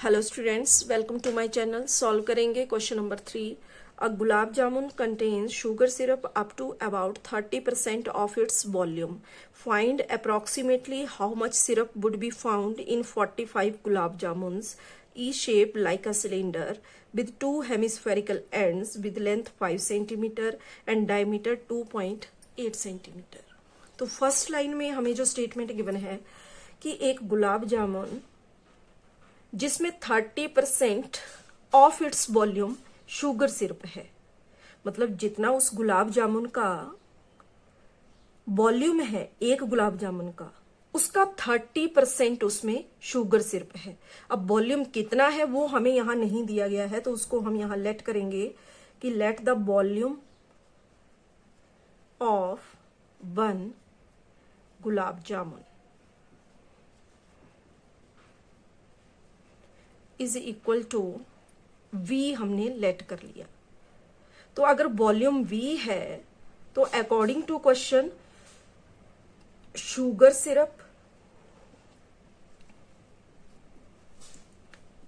Hello students, welcome to my channel. Solve करेंगे question number 3। A gulab jamun contains sugar syrup up to about 30% of its volume. Find approximately how much syrup would be found in 45 gulab jamuns ई shape like a cylinder with two hemispherical ends with length 5 cm and diameter 2.8 cm। तो first line में हमें जो statement given है कि एक गुलाब जामुन जिसमें 30% of its volume sugar syrup है, मतलब जितना उस गुलाब जामुन का वॉल्यूम है एक गुलाब जामुन का, उसका 30% उसमें शुगर सिरप है। अब वॉल्यूम कितना है वो हमें यहां नहीं दिया गया है, तो उसको हम यहां लेट करेंगे कि let the volume of 1 gulab jamun is equal to V हमने लेट कर लिया। तो अगर वॉल्यूम V है तो according to question sugar syrup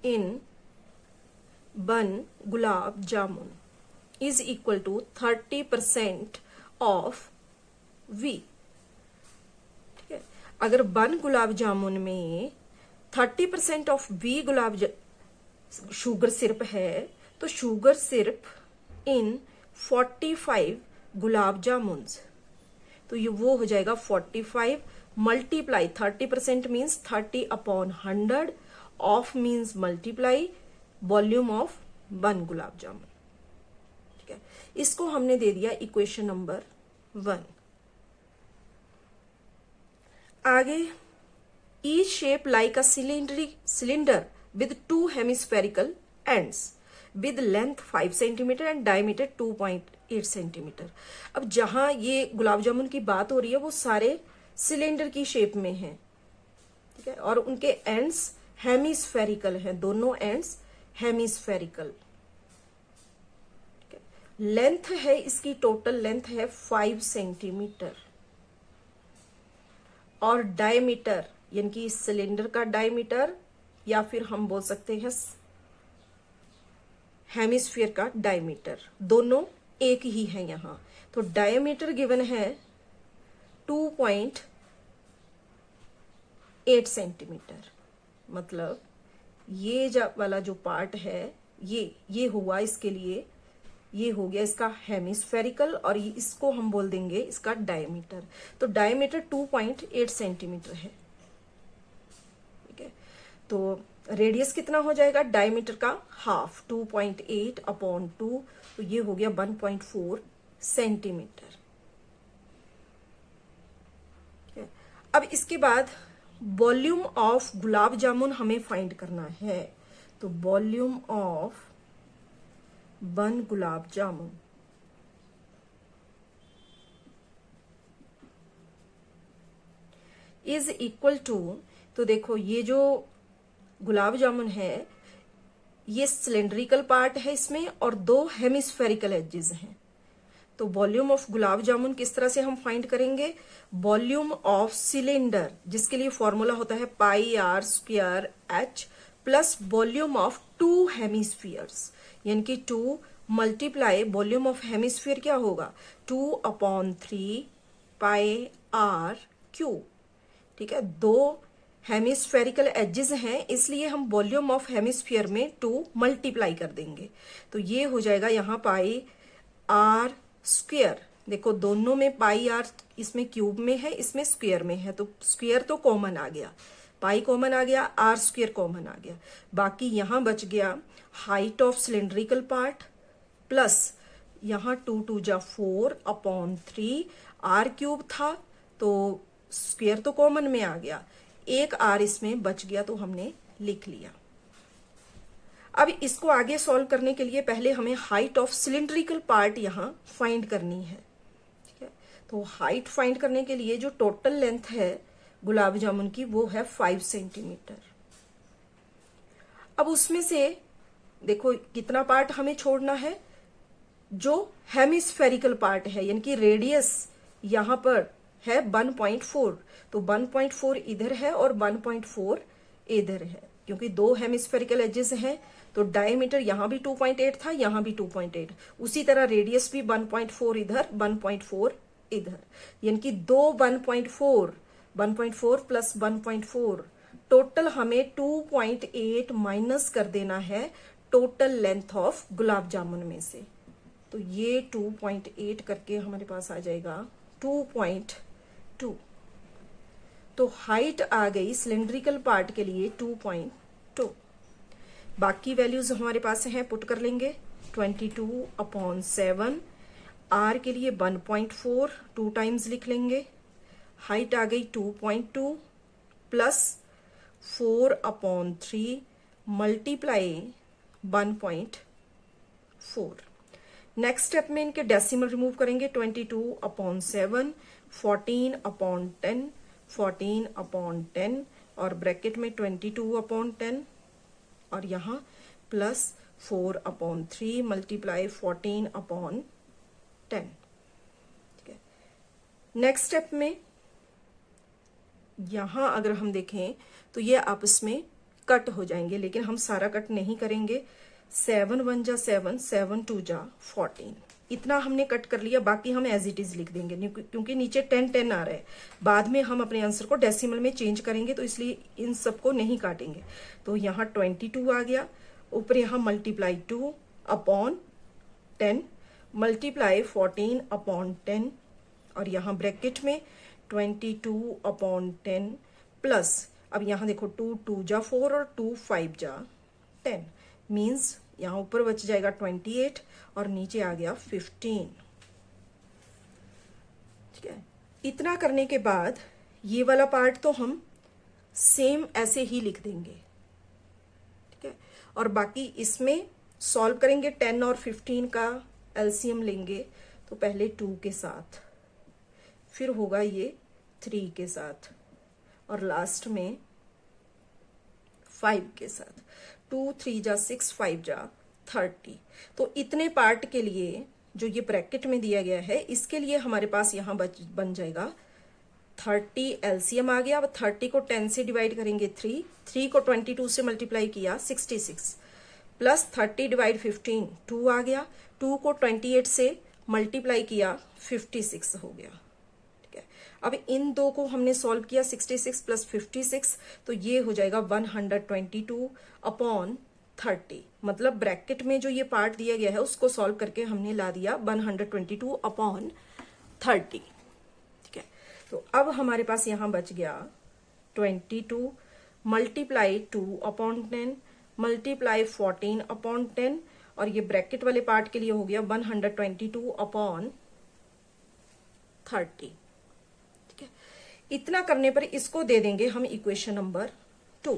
in 1 gulab jamun is equal to 30% of V। ठीक है, अगर 1 गुलाब जामुन में 30% ऑफ V शुगर सिरप है तो शुगर सिरप इन 45 गुलाब जामुन्स, तो ये वो हो जाएगा 45 multiply 30% means 30/100, of means multiply volume of 1 gulab जामुन। ठीक है, इसको हमने दे दिया इक्वेशन नंबर 1। आगे E shape like a cylinder with two hemispherical ends with length 5 cm and diameter 2.8 cm। अब जहां ये गुलाब जामुन की बात हो रही है वो सारे सिलेंडर की शेप में हैं, ठीक है, और उनके एंड्स हेमिस्फेरिकल हैं, दोनों एंड्स हेमिस्फेरिकल। लेंथ है इसकी, टोटल लेंथ है 5 सेंटीमीटर और डायमीटर यानी कि इस सिलेंडर का डायमीटर या फिर हम बोल सकते हैं हेमिस्फीयर का डायमीटर, दोनों एक ही है यहां। तो डायमीटर गिवन है 2.8 सेंटीमीटर, मतलब ये वाला जो पार्ट है ये हुआ इसके लिए, ये हो गया इसका हेमिस्फेरिकल और इसको हम बोल देंगे इसका डायमीटर। तो डायमीटर 2.8 सेंटीमीटर है। तो रेडियस कितना हो जाएगा डायमीटर का हाफ, 2.8/2, तो ये हो गया 1.4 सेंटीमीटर। अब इसके बाद वॉल्यूम ऑफ गुलाब जामुन हमें फाइंड करना है। तो volume of 1 gulab jamun is equal to, तो देखो ये जो गुलाब जामुन है ये सिलेंड्रिकल पार्ट है इसमें और 2 हेमिस्फेरिकल एजेस हैं। तो वॉल्यूम ऑफ गुलाब जामुन किस तरह से हम फाइंड करेंगे? वॉल्यूम ऑफ सिलेंडर, जिसके लिए फॉर्मूला होता है πr² plus volume of 2 hemispheres, यानी कि 2 मल्टीप्लाई वॉल्यूम ऑफ हेमिस्फीयर क्या होगा 2/3 πr³। ठीक है, 2 हेमिस्फेरिकल एजेस हैं इसलिए हम वॉल्यूम ऑफ हेमिस्फीयर में 2 मल्टीप्लाई कर देंगे। तो ये हो जाएगा यहाँ πr²। देखो दोनों में πr, इसमें क्यूब में है इसमें स्क्वायर में है, तो स्क्वायर तो कॉमन आ गया, पाई कॉमन आ गया, r² कॉमन आ गया। बाकी यहां बच गया height of cylindrical part plus यहाँ 2 2 जा 4/3, r³ था तो स्क्वायर तो कॉमन में आ गया, एक r इसमें बच गया तो हमने लिख लिया। अब इसको आगे सॉल्व करने के लिए पहले हमें हाइट ऑफ सिलिंड्रिकल पार्ट यहां फाइंड करनी है। ठीक है, तो हाइट फाइंड करने के लिए जो टोटल लेंथ है गुलाब जामुन की वो है 5 सेंटीमीटर। अब उसमें से देखो कितना पार्ट हमें छोड़ना है, जो हेमिस्फेरिकल पार्ट है, यानी कि रेडियस यहां पर है 1.4, तो 1.4 इधर है और 1.4 इधर है। क्योंकि दो हेमिस्फेरिकल एजेस हैं, तो डायमीटर यहां भी 2.8 था, यहां भी 2.8, उसी तरह रेडियस भी 1.4 इधर, 1.4 इधर, यानी कि दो 1.4 प्लस 1.4, टोटल हमें 2.8 माइनस कर देना है total length of gulab jamun में से। तो ये 2.8 करके हमारे पास आ जाएगा 2.2। तो हाइट आ गई सिलेंड्रिकल पार्ट के लिए 2.2। बाकी वैल्यूज हमारे पास हैं, पुट कर लेंगे। 22/7, आर के लिए 1.4, 2 टाइम्स लिख लेंगे। हाइट आ गई 2.2 प्लस 4/3 मल्टीप्लाई 1.4। नेक्स्ट स्टेप में इनके डेसिमल रिमूव करेंगे। 22/7, 14/10, 14/10 और ब्रैकेट में 22/10 और यहां प्लस 4/3 मल्टीप्लाई 14/10। ठीक है, नेक्स्ट स्टेप में यहां अगर हम देखें तो ये आपस में कट हो जाएंगे, लेकिन हम सारा कट नहीं करेंगे। 7 1 जा 7, 7 2 जा 14, इतना हमने कट कर लिया। बाकी हम एज इट इज लिख देंगे, क्योंकि नीचे 10 10 आ रहा है। बाद में हम अपने आंसर को डेसिमल में चेंज करेंगे, तो इसलिए इन सबको नहीं काटेंगे। तो यहाँ 22 आ गया, ऊपर यहाँ मल्टीप्लाई 2/10 मल्टीप्लाई 14/10 और यहाँ ब्रैकेट में 22/10 प्लस, अब यहाँ देखो 2 2 जा 4 और 2 5 जा 10, मीन्स यहाँ ऊपर बच जाएगा 28 और नीचे आ गया 15। ठीक है, इतना करने के बाद ये वाला पार्ट तो हम सेम ऐसे ही लिख देंगे। ठीक है, और बाकी इसमें सॉल्व करेंगे। 10 और 15 का एलसीएम लेंगे, तो पहले 2 के साथ, फिर होगा ये 3 के साथ और लास्ट में 5 के साथ। 2 3 जा 6, 5 जा 30। तो इतने पार्ट के लिए जो ये ब्रैकेट में दिया गया है, इसके लिए हमारे पास यहां बन जाएगा 30 एलसीएम आ गया। अब 30 को 10 से डिवाइड करेंगे 3 को 22 से मल्टीप्लाई किया 66 प्लस 30 डिवाइड 15 2 आ गया। 2 को 28 से मल्टीप्लाई किया 56 हो गया। ठीक है, अब इन दो को हमने सॉल्व किया 66 प्लस 56, तो ये हो जाएगा 122/30। मतलब ब्रैकेट में जो ये पार्ट दिया गया है उसको सॉल्व करके हमने ला दिया 122/30। ठीक है, तो अब हमारे पास यहां बच गया 22 मल्टीप्लाई 2/10 मल्टीप्लाई 14/10 और ये ब्रैकेट वाले पार्ट के लिए हो गया 122/30। ठीक है, इतना करने पर इसको दे देंगे हम इक्वेशन नंबर 2।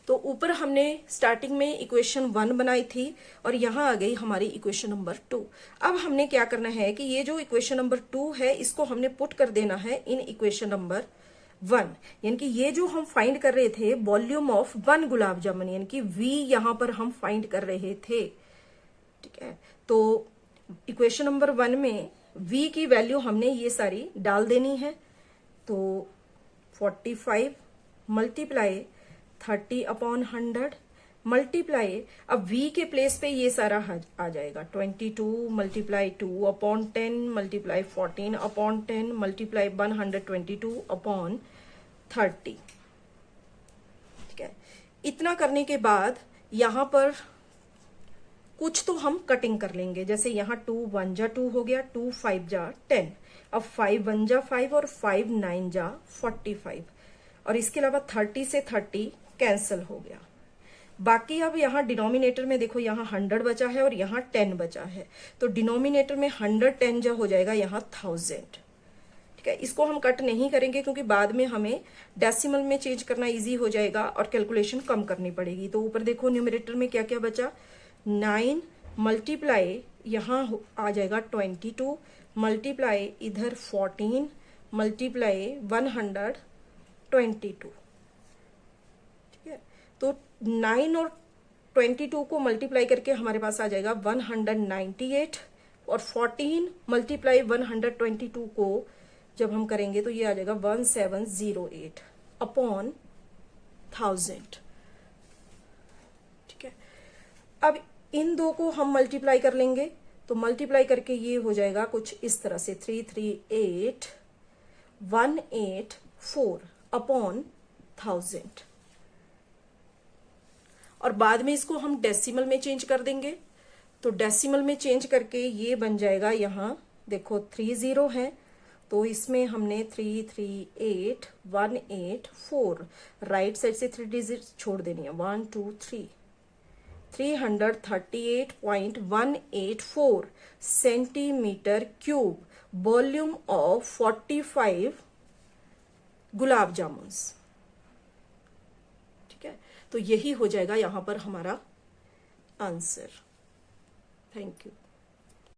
तो ऊपर हमने स्टार्टिंग में इक्वेशन 1 बनाई थी और यहां आ गई हमारी इक्वेशन नंबर 2। अब हमने क्या करना है कि ये जो इक्वेशन नंबर 2 है इसको हमने पुट कर देना है इन इक्वेशन नंबर 1, यानी कि ये जो हम फाइंड कर रहे थे वॉल्यूम ऑफ 1 गुलाब जामुन, यानी कि V यहां पर हम फाइंड कर रहे थे। ठीक है, तो इक्वेशन नंबर 1 में V की वैल्यू हमने ये सारी डाल देनी है। तो 45 मल्टीप्लाई 30/100 मल्टीप्लाई, अब V के प्लेस पे ये सारा आ जाएगा 22 मल्टीप्लाई 2/10 मल्टीप्लाई 14/10 मल्टीप्लाई 122/30। ठीक है, इतना करने के बाद यहां पर कुछ तो हम कटिंग कर लेंगे। जैसे यहाँ 2 1 जा 2 हो गया, 2 5 जा 10, अब 5 1 जा 5 और 5 9 जा 45 और इसके अलावा 30 से 30 कैंसिल हो गया। बाकी अब यहाँ डिनोमिनेटर में देखो, यहाँ 100 बचा है और यहाँ 10 बचा है, तो डिनोमिनेटर में 110 जो हो जाएगा यहाँ 1000। ठीक है, इसको हम कट नहीं करेंगे क्योंकि बाद में हमें डेसिमल में चेंज करना इजी हो जाएगा और कैलकुलेशन कम करनी पड़ेगी। तो ऊपर देखो न्यूमरेटर में क्या क्या बचा, 9 मल्टीप्लाई यहाँ आ जाएगा 22 मल्टीप्लाई इधर 14 मल्टीप्लाई 122। ठीक है, तो 9 और 22 को मल्टीप्लाई करके हमारे पास आ जाएगा 198 और 14 मल्टीप्लाई 122 को जब हम करेंगे तो ये आ जाएगा 1708/1000। इन दो को हम मल्टीप्लाई कर लेंगे, तो मल्टीप्लाई करके ये हो जाएगा कुछ इस तरह से 338,184 अपॉन 1000। और बाद में इसको हम डेसिमल में चेंज कर देंगे, तो डेसिमल में चेंज करके ये बन जाएगा, यहां देखो 30 है, तो इसमें हमने 338,184 राइट साइड से 3 डिजिट छोड़ देनी है, 1 2 3, 338.184 centimetre cube volume of 45 gulab jamuns. ठीक है, तो यही हो जाएगा यहां पर हमारा आंसर। Thank you.